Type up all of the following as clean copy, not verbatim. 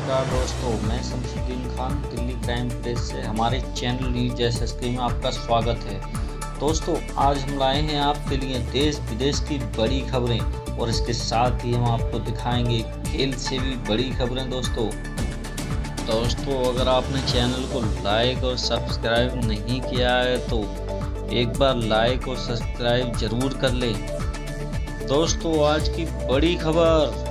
नमस्कार दोस्तों, मैं शमसुद्दीन खान दिल्ली क्राइम प्रेस से हमारे चैनल न्यूज एसएसके में आपका स्वागत है। दोस्तों, आज हम लाए हैं आपके लिए देश विदेश की बड़ी खबरें और इसके साथ ही हम आपको दिखाएंगे खेल से भी बड़ी खबरें। दोस्तों, अगर आपने चैनल को लाइक और सब्सक्राइब नहीं किया है तो एक बार लाइक और सब्सक्राइब जरूर कर लें। दोस्तों, आज की बड़ी खबर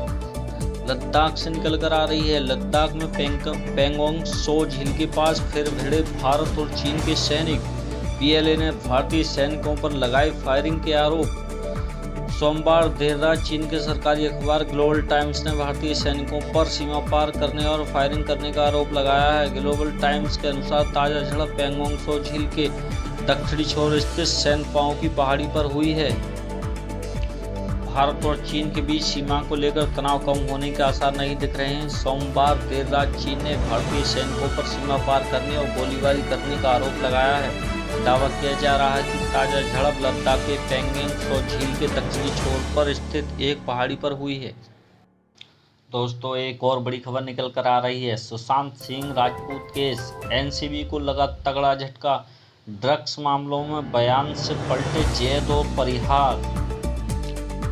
लद्दाख से निकल कर आ रही है। लद्दाख में पेंगोंग सो झील के पास फिर भिड़े भारत और चीन के सैनिक। पीएलए ने भारतीय सैनिकों पर लगाए फायरिंग के आरोप। सोमवार देर रात चीन के सरकारी अखबार ग्लोबल टाइम्स ने भारतीय सैनिकों पर सीमा पार करने और फायरिंग करने का आरोप लगाया है। ग्लोबल टाइम्स के अनुसार ताजा झड़प पेंगोंग सो झील के दक्षिणी छोर स्थित सैनपाओ की पहाड़ी पर हुई है। भारत और चीन के बीच सीमा को लेकर तनाव कम होने के आसार नहीं दिख रहे हैं। सोमवार देर रात चीन ने भारतीय सैनिकों पर सीमा पार करने और गोलीबारी करने का आरोप लगाया है। दावा किया जा रहा है कि ताजा झड़प लद्दाख के पेंगोंग सो झील के दक्षिणी छोर पर स्थित एक पहाड़ी पर हुई है। दोस्तों, एक और बड़ी खबर निकल कर आ रही है। सुशांत सिंह राजपूत केस, एनसीबी को लगा तगड़ा झटका। ड्रग्स मामलों में बयान से पलटे जैद और परिहार।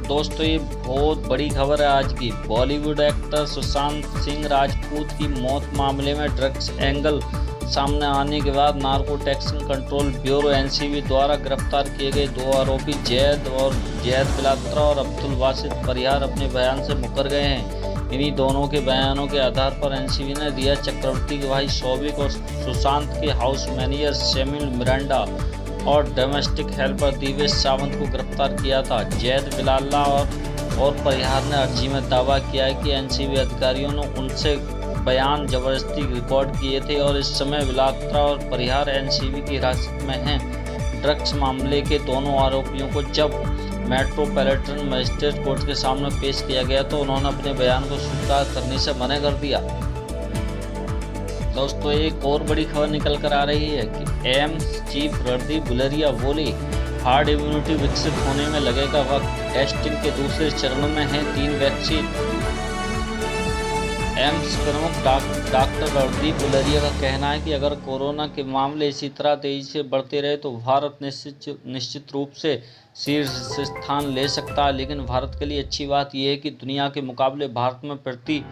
दोस्तों, ये बहुत बड़ी खबर है आज की। बॉलीवुड एक्टर सुशांत सिंह राजपूत की मौत मामले में ड्रग्स एंगल सामने आने के बाद नार्कोटिक्स कंट्रोल ब्यूरो एनसीबी द्वारा गिरफ्तार किए गए दो आरोपी जैद बिलात्रा और अब्दुल वासिद परिहार अपने बयान से मुकर गए हैं। इन्हीं दोनों के बयानों के आधार पर एनसीबी ने रिया चक्रवर्ती के भाई सौविक और सुशांत के हाउस मैनेजर सेमिल मिरांडा और डोमेस्टिक हेल्पर दिवेश सावंत को गिरफ्तार किया था। जैद बिलाल्ला और परिहार ने अर्जी में दावा किया है कि एनसीबी अधिकारियों ने उनसे बयान जबरदस्ती रिकॉर्ड किए थे और इस समय बिलात्रा और परिहार एनसीबी की हिरासत में हैं। ड्रग्स मामले के दोनों आरोपियों को जब मेट्रोपॉलिटन मजिस्ट्रेट कोर्ट के सामने पेश किया गया तो उन्होंने अपने बयान को स्वीकार करने से मना कर दिया। दोस्तों, एक और बड़ी खबर निकल कर आ रही है कि एम्स चीफ रणदीप गुलेरिया बोले हार्ड इम्यूनिटी विकसित होने में लगेगा वक्त। टेस्टिंग के दूसरे चरण में हैं 3 वैक्सीन। एम्स प्रमुख डॉक्टर रणदीप गुलेरिया का कहना है कि अगर कोरोना के मामले इसी तरह तेजी से बढ़ते रहे तो भारत निश्चित रूप से शीर्ष स्थान ले सकता है। लेकिन भारत के लिए अच्छी बात यह है कि दुनिया के मुकाबले भारत में प्रति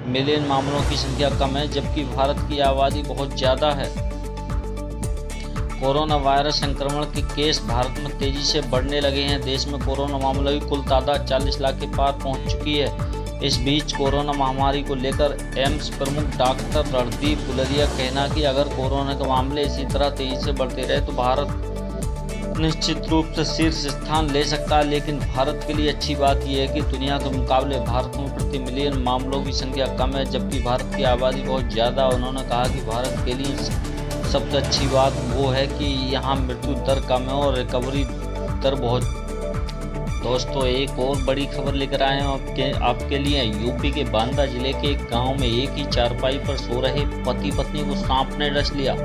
मिलियन मामलों की संख्या कम है, जबकि भारत की आबादी बहुत ज़्यादा है। कोरोना वायरस संक्रमण के केस भारत में तेजी से बढ़ने लगे हैं। देश में कोरोना मामलों की कुल तादाद 40 लाख के पार पहुंच चुकी है। इस बीच कोरोना महामारी को लेकर एम्स प्रमुख डॉक्टर रणदीप गुलेरिया कहना कि अगर कोरोना के मामले इसी तरह तेजी से बढ़ते रहे तो भारत निश्चित रूप से शीर्ष स्थान ले सकता है। लेकिन भारत के लिए अच्छी बात यह है कि दुनिया के मुकाबले भारत में प्रति मिलियन मामलों की संख्या कम है, जबकि भारत की आबादी बहुत ज़्यादा। उन्होंने कहा कि भारत के लिए सबसे अच्छी बात वो है कि यहाँ मृत्यु दर कम है और रिकवरी दर बहुत। दोस्तों, एक और बड़ी खबर लेकर आए हैं आपके लिए। यूपी के बांदा जिले के एक गाँव में एक ही चारपाई पर सो रहे पति पत्नी को सांप ने डस लिया।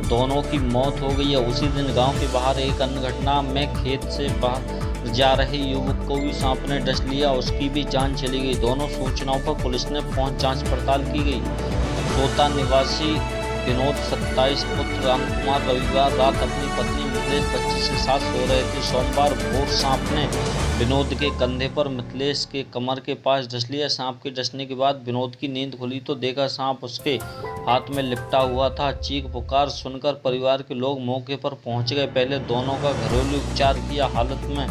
दोनों की मौत हो गई है। उसी दिन गांव के बाहर एक अन्य घटना में खेत से बाहर जा रहे युवक को भी सांप ने डस लिया, उसकी भी जान चली गई। दोनों सूचनाओं पर पुलिस ने पहुंच जांच पड़ताल की गई। सोता निवासी विनोद 27 पुत्र रामकुमार रविवार रात अपनी पत्नी मिथिलेश 25 के साथ सो रहे थे। सोमवार भोर सांप ने विनोद के कंधे पर मिथिलेश के कमर के पास डस लिया। सांप के डसने के बाद विनोद की नींद खुली तो देखा सांप उसके हाथ में लिपटा हुआ था। चीख पुकार सुनकर परिवार के लोग मौके पर पहुंच गए। पहले दोनों का घरेलू उपचार किया। हालत में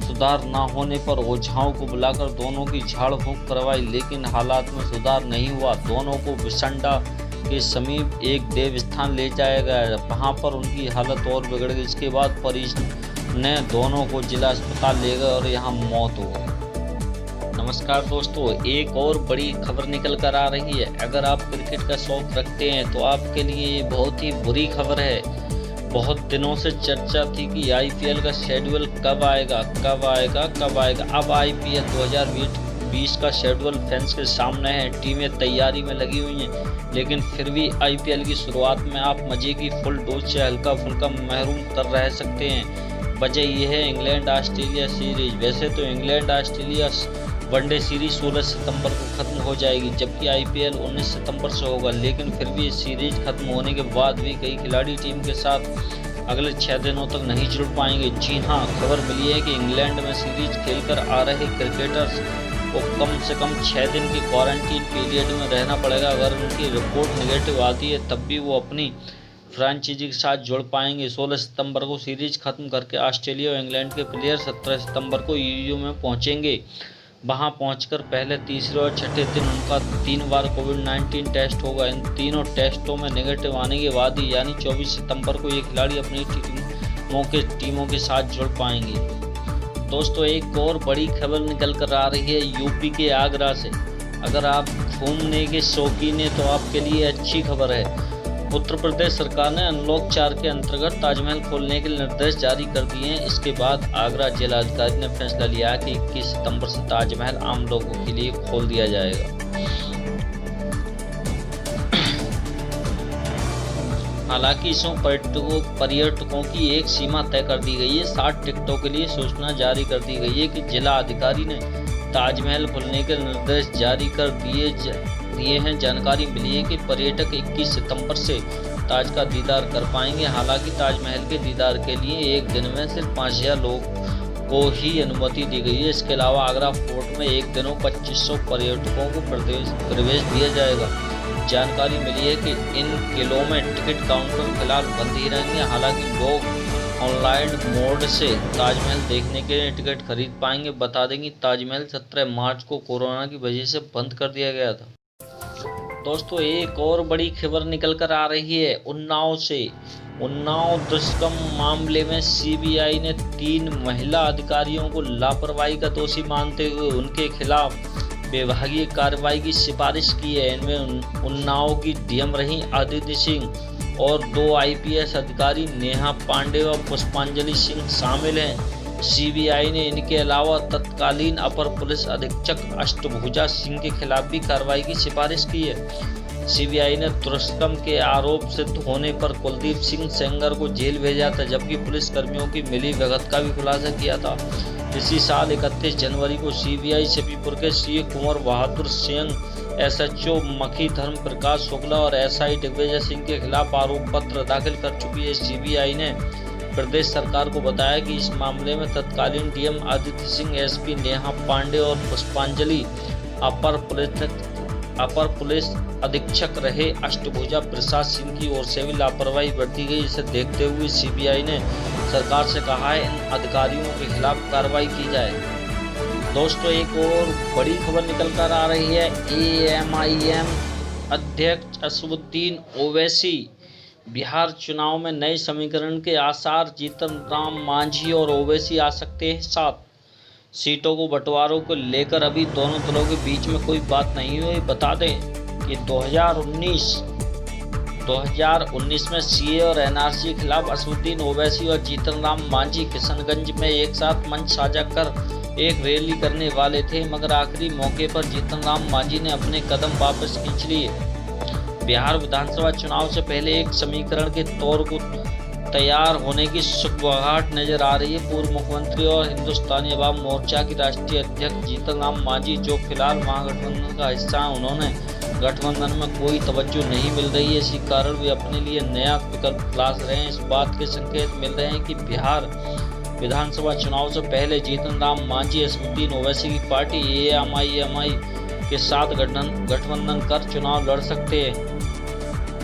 सुधार न होने पर ओझाओं को बुलाकर दोनों की झाड़ फूंक करवाई, लेकिन हालात में सुधार नहीं हुआ। दोनों को बिसंडा के समीप एक देव स्थान ले जाया गया, वहां पर उनकी हालत और बिगड़ गई। इसके बाद परिजन ने दोनों को जिला अस्पताल ले गए और यहां मौत हो गई। नमस्कार दोस्तों, एक और बड़ी खबर निकल कर आ रही है। अगर आप क्रिकेट का शौक रखते हैं तो आपके लिए ये बहुत ही बुरी खबर है। बहुत दिनों से चर्चा थी कि आईपीएल का शेड्यूल कब आएगा। अब आईपीएल 2020 का शेड्यूल फैंस के सामने है। टीमें तैयारी में लगी हुई हैं, लेकिन फिर भी आईपीएल की शुरुआत में आप मजे की फुल डोज से हल्का फुल्का महरूम कर रह सकते हैं। वजह यह है इंग्लैंड ऑस्ट्रेलिया सीरीज। वैसे तो इंग्लैंड ऑस्ट्रेलिया वनडे सीरीज 16 सितंबर को खत्म हो जाएगी, जबकि आईपीएल 19 सितंबर से होगा। लेकिन फिर भी सीरीज खत्म होने के बाद भी कई खिलाड़ी टीम के साथ अगले 6 दिनों तक नहीं जुड़ पाएंगे। जी हां, खबर मिली है कि इंग्लैंड में सीरीज खेलकर आ रहे क्रिकेटर्स को कम से कम 6 दिन के क्वारंटीन पीरियड में रहना पड़ेगा। अगर उनकी रिपोर्ट नेगेटिव आती है तब भी वो अपनी फ्रेंचाइजी के साथ जुड़ पाएंगे। 16 सितंबर को सीरीज खत्म करके ऑस्ट्रेलिया और इंग्लैंड के प्लेयर 17 सितंबर को यूयू में पहुंचेंगे। वहां पहुंचकर पहले, तीसरे और छठे दिन उनका 3 बार कोविड-19 टेस्ट होगा। इन तीनों टेस्टों में नेगेटिव आने के बाद ही यानी 24 सितंबर को ये खिलाड़ी अपनी टीमों के साथ जुड़ पाएंगे। दोस्तों, एक और बड़ी खबर निकल कर आ रही है यूपी के आगरा से। अगर आप घूमने के शौकीन हैं तो आपके लिए अच्छी खबर है। उत्तर प्रदेश सरकार ने अनलॉक 4 के अंतर्गत ताजमहल खोलने के निर्देश जारी कर दिए हैं। इसके बाद आगरा जिलाधिकारी ने फैसला लिया कि 21 सितंबर से ताजमहल आम लोगों के लिए खोल दिया जाएगा। हालांकि इसमें पर्यटकों की एक सीमा तय कर दी गई है। 60 टिकटों के लिए सूचना जारी कर दी गई है कि जिला अधिकारी ने ताजमहल खोलने के निर्देश जारी कर दिए हैं। जानकारी मिली है कि पर्यटक 21 सितंबर से ताज का दीदार कर पाएंगे। हालांकि ताजमहल के दीदार के लिए एक दिन में सिर्फ 5000 लोग को ही अनुमति दी गई है। इसके अलावा आगरा फोर्ट में एक दिन 2500 पर्यटकों को प्रवेश दिया जाएगा। जानकारी मिली है कि इन किलों में टिकट काउंटर फिलहाल बंद ही रहेंगे। हालांकि लोग ऑनलाइन मोड से ताजमहल देखने के लिए टिकट खरीद पाएंगे। बता दें कि ताजमहल 17 मार्च को कोरोना की वजह से बंद कर दिया गया था। दोस्तों, एक और बड़ी खबर निकल कर आ रही है उन्नाव से। उन्नाव दुष्कर्म मामले में सीबीआई ने 3 महिला अधिकारियों को लापरवाही का दोषी मानते हुए उनके खिलाफ विभागीय कार्रवाई की सिफारिश की है। इनमें उन्नाव की डीएम रही अदिति सिंह और 2 आईपीएस अधिकारी नेहा पांडे और पुष्पांजलि सिंह शामिल हैं। सीबीआई ने इनके अलावा तत्कालीन अपर पुलिस अधीक्षक अष्टभुजा सिंह के खिलाफ भी कार्रवाई की सिफारिश की है। सीबीआई ने दुष्कर्म के आरोप सिद्ध होने पर कुलदीप सिंह सेंगर को जेल भेजा था, जबकि पुलिस कर्मियों की मिलीभगत का भी खुलासा किया था। इसी साल 31 जनवरी को सीबीआई शफीपुर के सीए कुंवर बहादुर सिंह, एसएचओ मखी धर्म प्रकाश शुक्ला और एसआई दिग्विजय सिंह के खिलाफ आरोप पत्र दाखिल कर चुकी है। सीबीआई ने प्रदेश सरकार को बताया कि इस मामले में तत्कालीन डीएम आदित्य सिंह, एसपी नेहा पांडे और पुष्पांजलि अपर पुलिस अधीक्षक रहे अष्टभुजा प्रसाद सिंह की ओर से भी लापरवाही बरती गई। इसे देखते हुए सीबीआई ने सरकार से कहा है इन अधिकारियों के खिलाफ कार्रवाई की जाए। दोस्तों, एक और बड़ी खबर निकल कर आ रही है। एएमआईएम अध्यक्ष असदुद्दीन ओवैसी बिहार चुनाव में नए समीकरण के आसार, जीतन राम मांझी और ओवैसी आ सकते हैं साथ। सीटों को बंटवारों को लेकर अभी दोनों दलों के बीच में कोई बात नहीं हुई। बता दें कि 2019 में सीए और एनआरसी के खिलाफ असदुद्दीन ओवैसी और जीतन राम मांझी किशनगंज में एक साथ मंच साझा कर एक रैली करने वाले थे, मगर आखिरी मौके पर जीतन राम मांझी ने अपने कदम वापस खींच लिए। बिहार विधानसभा चुनाव से पहले एक समीकरण के तौर को तैयार होने की सुगबुगाहट नजर आ रही है। पूर्व मुख्यमंत्री और हिंदुस्तानी अवाम मोर्चा की राष्ट्रीय अध्यक्ष जीतन राम मांझी, जो फिलहाल महागठबंधन का हिस्सा है, उन्होंने गठबंधन में कोई तवज्जो नहीं मिल रही है। इसी कारण वे अपने लिए नया विकल्प तलाश रहे हैं। इस बात के संकेत मिल रहे हैं कि बिहार विधानसभा चुनाव से पहले जीतन राम मांझी असदुद्दीन ओवैसी की पार्टी एएमआईएम के साथ गठबंधन कर चुनाव लड़ सकते हैं।